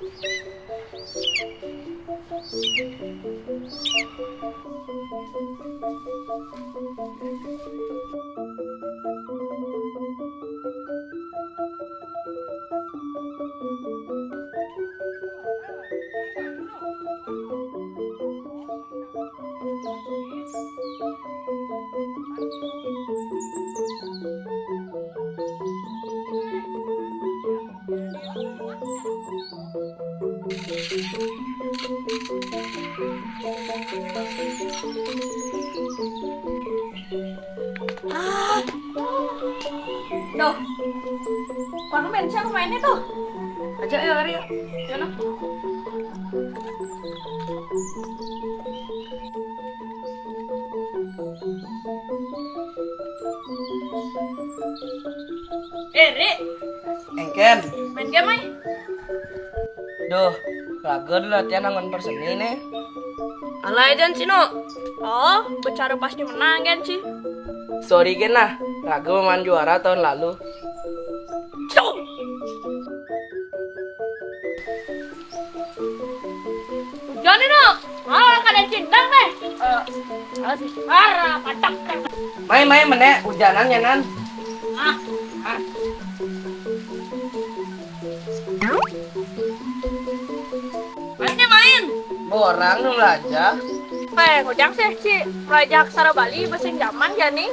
Duh, kok main siapa mainnya tuh? Aja ya, Ari. Sana. Ri, Engken, main game ay. duh, laga dulu latihan angon perseni nih. Alay dan Cino. Oh, bicara pasti menang kan sih. Sorry Gen lah, laga meman juara tahun lalu. Cuk. Jangan no. Kalian cindang deh. Asih. Patak. Main menek, hujanan nyanan. Ah. Mainnya main. Borang nu belajar. Ngojang sih, Ci. Raja Aksara Bali bahasa zaman ya nih.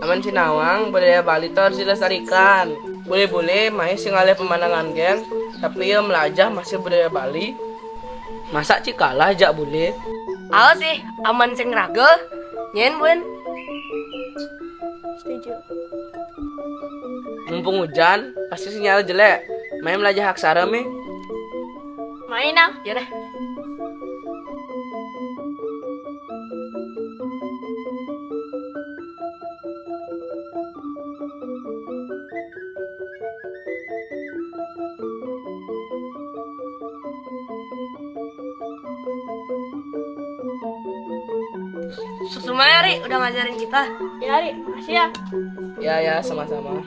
Aman Sinawang, budaya Bali itu harus dilestarikan. Boleh-boleh main singalih pemandangan gen, tapi ya melajah masih budaya Bali. Masa Ci kalah aja boleh? Awas sih, aman sing raga. Nyen bun. Setuju. Mumpung hujan, pasti sinyal jelek. Main melajah aksara mi. Main ah, ya deh. Susumaya, Ri, udah ngajarin kita. Ya, Ri, makasih ya. Ya, sama-sama.